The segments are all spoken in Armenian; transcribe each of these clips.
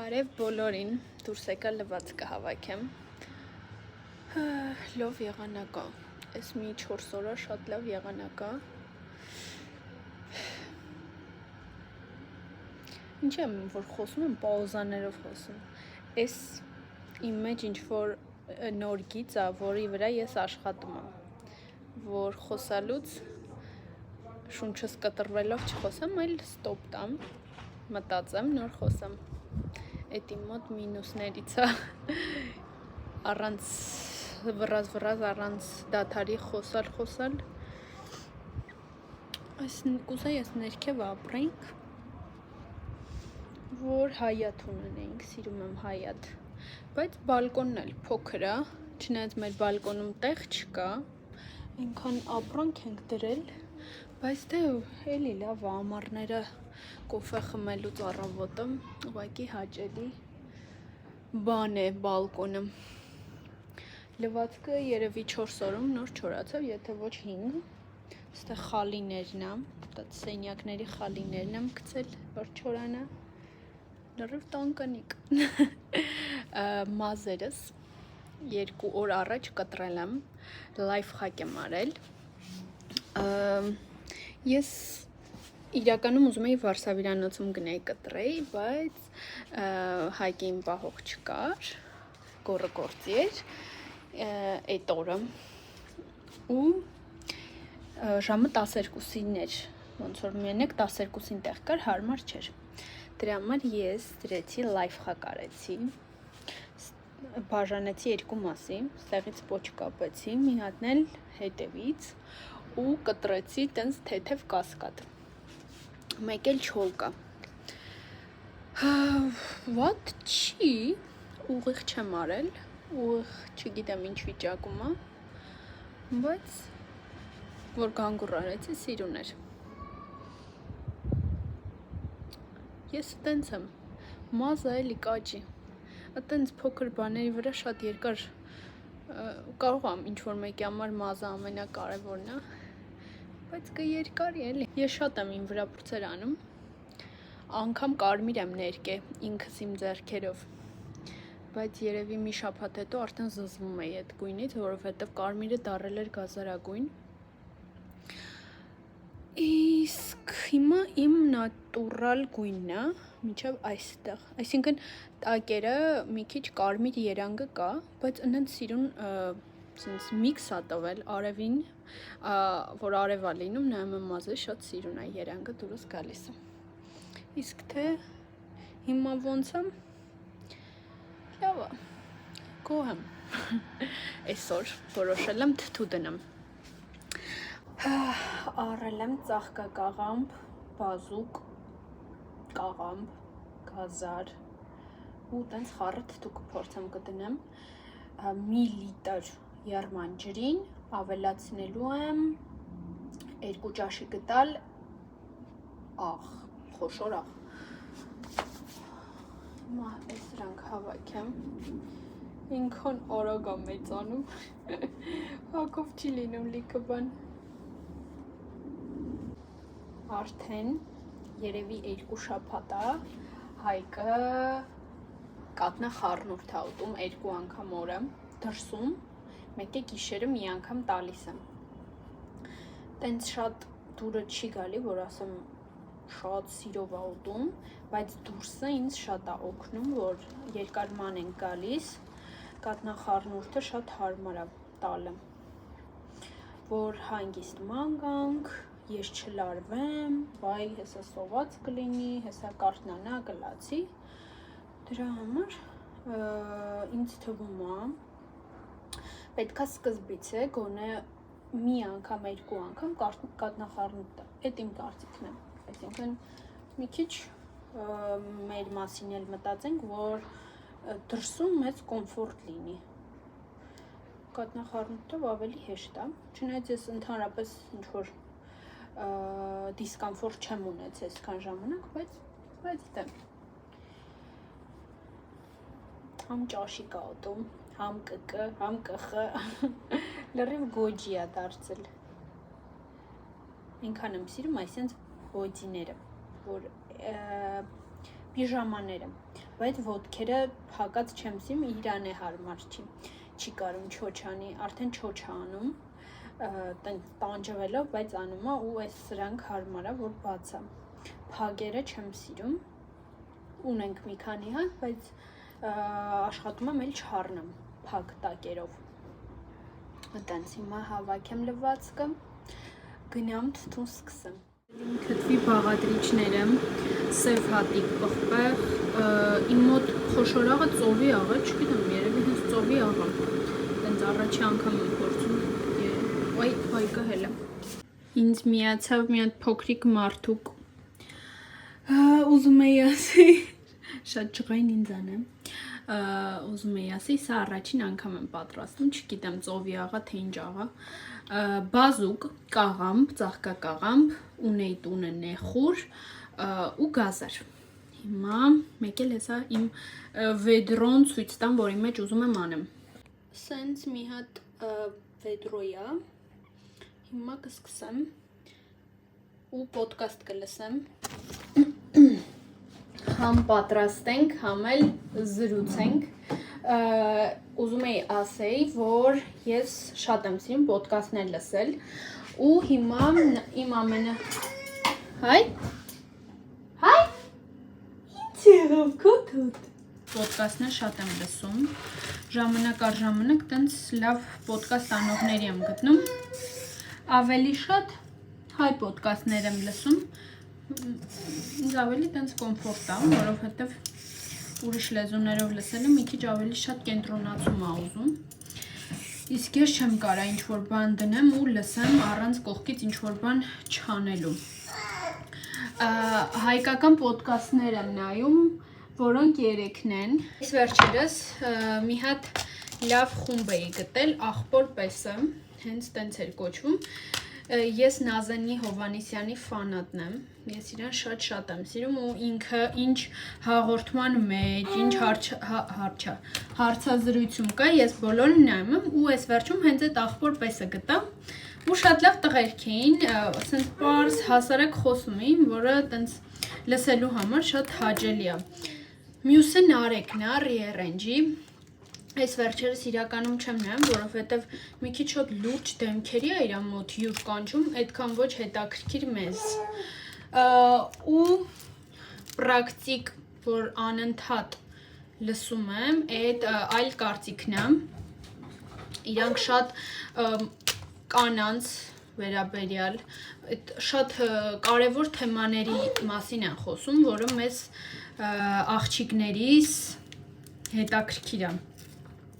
Բարև բոլորին, դուրս եկա լվացքը հավաքեմ, լով եղանակա, ես մի 4 օրա շատ լավ եղանակա, ինչ եմ, որ խոսում եմ, պաուզաներով խոսում, ես իմ մեջ ինչ-որ նոր գիծ է, որի վրա ես աշխատում եմ, որ խոսալուց շունչս կտրվելով չխոսեմ, այլ ստոպ տամ, մտածեմ, նոր խոսեմ, էդ իմ մոտ մինուսներից է, առանց վռազ, առանց դադարի խոսալ, կուզեի ես ներքև ապրենք, որ հայատ ունենեինք, սիրում եմ հայատ, բայց բալկոնն էլ փոքր է, չնայած մեր բալկոնում տեղ չկա, այնքան ապրանք ենք դրել, բայց դե էլի լավ է, ամառները կոֆե խմելուց առավոտը, ուղղակի հաճելի բան է բալկոնը, լվացքը երևի 4 օրում նոր չորացավ, եթե ոչ 5, ստեղ խալիներն է, սենյակների խալիներն եմ գցել, որ չորանա, լրիվ տանկանիկ, մազերս 2 օր առաջ կտրել եմ, լայֆ խակ եմ արել, ես իրականում ուզում էի Վարշավիրանոցում գնեի կտրեի, բայց հայկի իմ պահող չկար, գորը գործի էր, այդ օրը, ու ժամը 12-ին էր, ոնց որ միենեք 12-ին տեղ կար, հարմար չէր, դրա համար ես դրեցի լայֆ խակ արեցի, բաժանեցի 2 մասի, ստեղից պոչ կապեցի, մի հատն էլ հետևից ու կտրեցի տենց թեթև կասկադ, մեկ էլ չոլկա, վատ չի, ուղիղ չեմ արել, ուղիղ չգիտեմ ինչ վիճակում է, բայց որ գանգուր արեցի սիրուն էր, ես տենց եմ, մազը էլի կաճի, տենց փոքր բաների վրա շատ երկար, կարող եմ ինչ-որ մեկի համար մազը ամենակարևորն է, բայց կերկարի էլի, ես շատ եմ իմ վրա փորձեր անում, անգամ կարմիր եմ ներկե ինքս իմ ձեռքերով, բայց երևի մի շաբաթ հետո արդեն զզվում էի այդ գույնից, որովհետև կարմիրը դառել էր գազարագույն, իսկ հիմա իմ նատուրալ գույնն է, մինչև այստեղ, այսինքն տակերը մի քիչ կարմիր երանգը կա, բայց ընդ սիրուն միքս է տվել արևին, որ արև է լինում, նայում եմ մազը շատ սիրուն է երանգը դուրս գալիս է, իսկ թե հիմա ոնց եմ, լավ է, գոհ եմ, այսօր որոշել եմ թթու դնեմ, առել եմ ծաղկակաղամբ, բազուկ, կաղամբ, գազար, ու տենց խառը թթու կփորձեմ կդնեմ, մի լիտր եռման ջրին, ավելացնելու եմ 2 ճաշի գդալ աղ, խոշոր աղ, հիմա այս դրանք հավաքեմ, ինքան արագ է մեծանում, հագով չի լինում լիքը բան, արդեն երևի 2 շաբաթ է, Հայկը կատնախառնուրդ է ուտում 2 անգամ օրը, դրսում, մեկ է գիշերը մի անգամ տալիս եմ, տենց շատ դուրը չի գալի, որ ասեմ շատ սիրով է ուտում, բայց դուրսը ինձ շատ է օգնում, որ երկարման ենք գալիս, կատնախառնուրդը շատ հարմար է տալը, որ հանգիստ ման գանք, ես չլարվեմ, վայ հեսա սոված կլինի, հեսա կարթնանա կլացի, դրա համար ինձ թվում է, պետքա սկզբից է, գոնե մի անգամ, 2 անգամ կատնախառնուրդ տա, էդ իմ կարծիքն է, այսինքն մի քիչ մեր մասին էլ մտածենք, որ դրսում մեծ կոմֆորտ լինի, կատնախառնուրդով ավելի հեշտ է, չնայած ես ընդհանրապես ինչ-որ դիսկամֆորտ չեմ ունեցել այսքան ժամանակ, բայց դե, համ ճաշի կա ուտում, համ կկը, համ կխը, լրիվ գոջի է դարձել, այնքան եմ սիրում այսենց բոջիները, որ պիժամաները, բայց ոտքերը հակած չեմ սիմ, իրան է հարմար չի կարում չոչանի, արդեն չոչ է անում, տանջվելով, բայց անում է ու այս սրանք հարմար է, որ բաց է, փագերը չեմ սիրում, ունենք մի քանի հատ, բայց աշխատում եմ էլ չառնեմ փակ տակերով, այտենց հիմա հավաքեմ լվացքը, գնամ թթուն սկսեմ, քթվի բաղադրիչները, սև հատիկ պղպեղ, իմ մոտ խոշորաղը ծովի աղը, չգիտեմ, երևի հենց ծովի աղը, տենց առաջի անգամ եմ փորձում, այ կհել է, ինձ միացավ մի հատ փոքրիկ մարդուկ, ուզում էի ասի, շատ ջղային ինձան է, ուզում էի ասի, սա առաջին անգամ եմ պատրաստում, չգիտեմ ծովի աղը, թե ինչ աղը, բազուկ, կաղամբ, ծաղկակաղամբ, ունեի տունը նեխուր ու գազար, հիմա մեկ էլ հեսա իմ վեդրոն ցույց տամ, որի մեջ ուզում եմ անեմ, սենց մի հատ վեդրոյա, հիմա կսկսեմ ու պոդկաստ կլսեմ, համ պատրաստենք, համ էլ զրուցենք, ուզում էի ասեի, որ ես շատ եմ սիրում պոդկաստներ լսել ու հիմա իմ ամենը հայ ինչ եղավ կոթոտ պոդկաստներ շատ եմ լսում ժամանակ առ ժամանակ տենց լավ պոդկաստ անողների եմ գտնում ավելի շատ հայ պոդկաստներ եմ լսում ինձ ավելի տենց կոմֆորտ է որովհետև ուրիշ լեզուներով լսելը մի քիչ ավելի շատ կենտրոնացում է ուզում իսկ ես չեմ կարա ինչ-որ բան դնեմ ու լսեմ առանց կողքից ինչ-որ բան չանելու հայկական պոդկաստներ եմ նայում որոնք երեքն են այս վերջերս մի հատ լավ խումբ էի գտել աղբոր պես-ը հենց տենց էր կոչվում ես Նազանի Հովանեսյանի ֆանատն եմ, ես իրան շատ եմ սիրում ու ինքը ինչ հաղորդման մեջ, ինչ հարցազրույցում կա, ես բոլորը նայում եմ ու այս վերջում հենց այդ աղբոր պեսը գտա ու շատ լավ տղերք էին, ասենց պարզ հասարակ խոսում էին, որը տենց լսելու համար շատ հաճելի է։ Մյուսը Նարեկն է, Rearrange-ի Այս վերջերս իրականում չեմ նայում, որովհետև մի քիչ շատ լուրջ դեմքերի է իր մոտ յուր կանչում, այդքան ոչ հետաքրքիր մեզ։ Ու պրակտիկ, որ անընդհատ լսում եմ, այդ այլ կարծիքն է։ Իրանք շատ կանանց վերաբերյալ, շատ կարևոր թեմաների մասին են խոսում, որը մեզ աղջիկներիս հետաքրքիր է։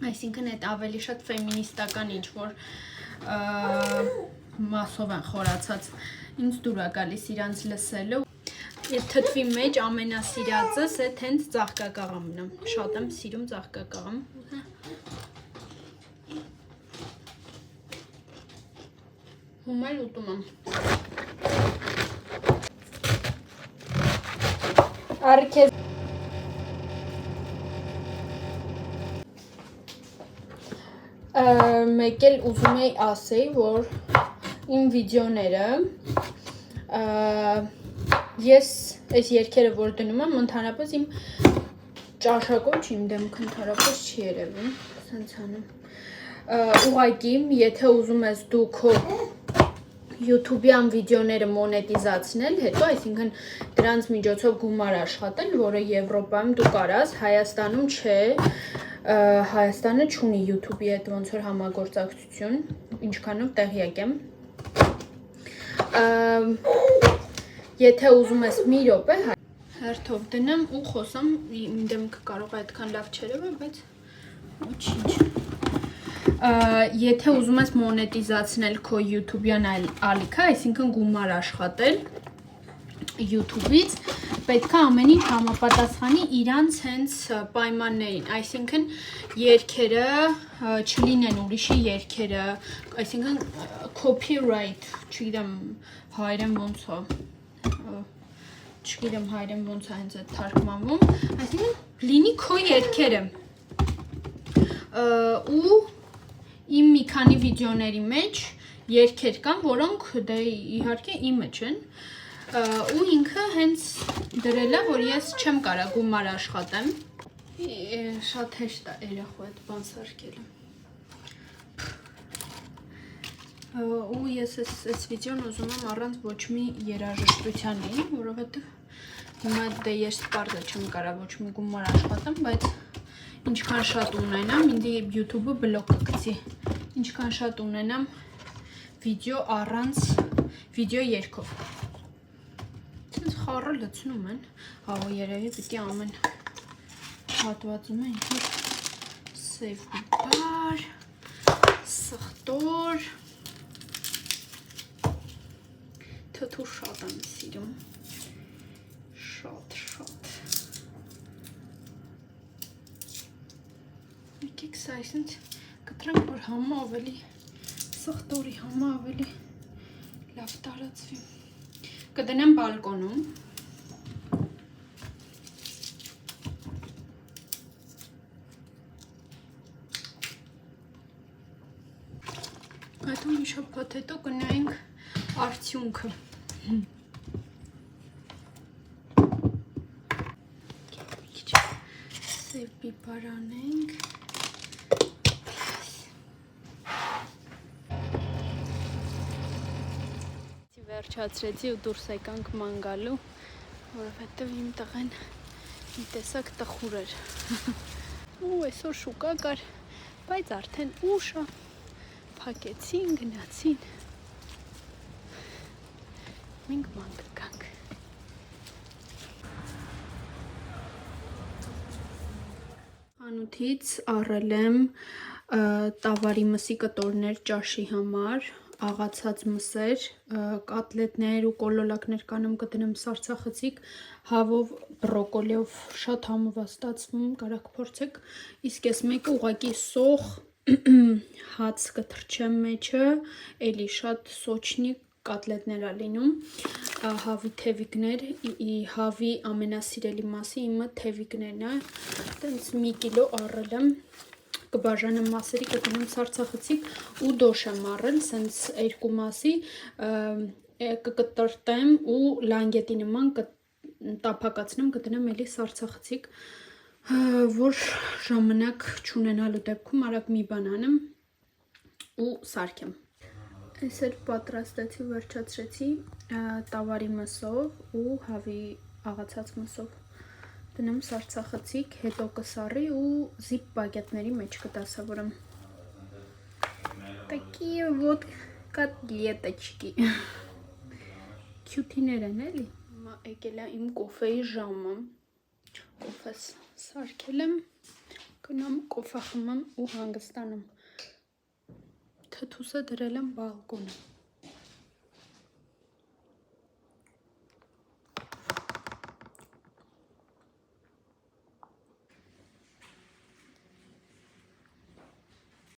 Այսինքն այդ ավելի շատ ֆեմինիստական ինչ-որ մասով են խորացած ինձ դուր է գալիս իրանց լսելը Այդ թթվի մեջ ամենասիրածս այդ հենց ծաղկակաղամն է Շատ եմ սիրում ծաղկակաղամ Հում էլ ուտում եմ Արքեզ Մեկ էլ ուզում էի ասեի, որ իմ վիդեոները ես այս երգերը, որ դնում եմ, ընդհանրապես իմ ճաշակով չի, իմ դեմքը ընդհանրապես չի երևում, սենց անում ուղղակի, եթե ուզում ես դու քո YouTube-յան վիդեոները մոնետիզացնել, հետո, այսինքն դրանց միջոցով գումար աշխատել, որը Եվրոպայում դու կարաս, Հայաստանում չէ Հայաստանը չունի YouTube-ի հետ ոնց որ համագործակցություն, ինչքանով տեղյակ եմ Եթե ուզում ես մի րոպե հերթով դնեմ ու խոսամ, իմ դեմքը կարող է այդքան լավ չերևա, բայց ոչինչ Եթե ուզում ես մոնետիզացնել քո YouTube-յան ալիքը, այսինքն գումար աշխատել YouTube-ից պետք է ամեն ինչ համապատասխանի իրանց հենց պայմաններին, այսինքն երգերը չլինեն ուրիշի երգերը, այսինքն copyright, չգիտեմ հայերեն ոնց է, չգիտեմ հայերեն ոնց է հենց այդ թարգմանվում, այսինքն լինի քո երգերը ու իմ մի քանի վիդեոների մեջ երգեր կան, որոնք դե իհարկե իմը չեն ու ինքը հենց դրել է, որ ես չեմ կարա գումար աշխատեմ։ Շատ հեշտ է երախու այդ բան սարքելը։ Ու ես այս վիդեոն ուզում եմ առանց ոչ մի երաժշտության էի, որովհետև հիմա դե ես պարզը չեմ կարա ոչ մի գումար աշխատեմ, բայց ինչքան շատ ունենամ, ինձ YouTube-ը բլոկ կգցի։ Ինչքան շատ ունենամ վիդեո առանց վիդեո երգով։ Ինձ խառը լցնում են, ահա երևի պիտի ամեն հատվածում է ինքը save բար, սխտոր, թթու շատ եմ սիրում, շատ։ Եկեք սա այսինչ կտրենք, որ համը ավելի սխտորի համը ավելի լավ տարածվի։ Կդնեմ բալկոնում։ Այդում մի շաբաթ հետո կնայենք արդյունքը։ Սև բիբար անենք։ Վերջացրեցի ու դուրս եկանք ման գալու, որովհետև իմ տղեն մի տեսակ տխուր էր։ Ու այսօր շուկա կար, բայց արդեն ուշ է, փակեցին, գնացին։ Մենք ման գանք։ Անուտից առել եմ տավարի մսի կտորներ ճաշի համար, աղացած մսեր, կատլետներ ու կոլոլակներ կանեմ կդնեմ սարցախցիկ, հավով, բրոկոլիով շատ համով է ստացվում, կարաք փորձեք, իսկ ես մեկը ուղղակի սոխ հաց կթրջեմ մեջը, էլի շատ սոչնի կատլետներ է լինում, հավի թևիկներ, հավի ամենասիրելի մասի իմը թևիկներն է, տենց մի կիլո առել եմ, կբաժանեմ մասերի, կդնեմ սարցախցիկ ու դոշ եմ առել, սենց երկու մասի, կկտրտեմ ու լանգետի նման տափակացնեմ, կդնեմ էլի սարցախցիկ, որ ժամանակ չունենալու դեպքում արագ մի բան անեմ ու սարքեմ։ Այս էլ պատրաստեցի, վերջացրեցի տավարի մսով ու հավի աղացած մսով։ Դնեմ սարցախցիկ, հետո կսառի ու զիպ բագետների մեջ կդասավորեմ։ Такие вот котлеточки։ Քյութիներ են էլի։ Հիմա եկել է իմ կոֆեի ժամը։ Կոֆես սարքել եմ, գնամ կոֆե խմեմ ու հանգստանամ։ Թթուսը դրել եմ բալկոնը։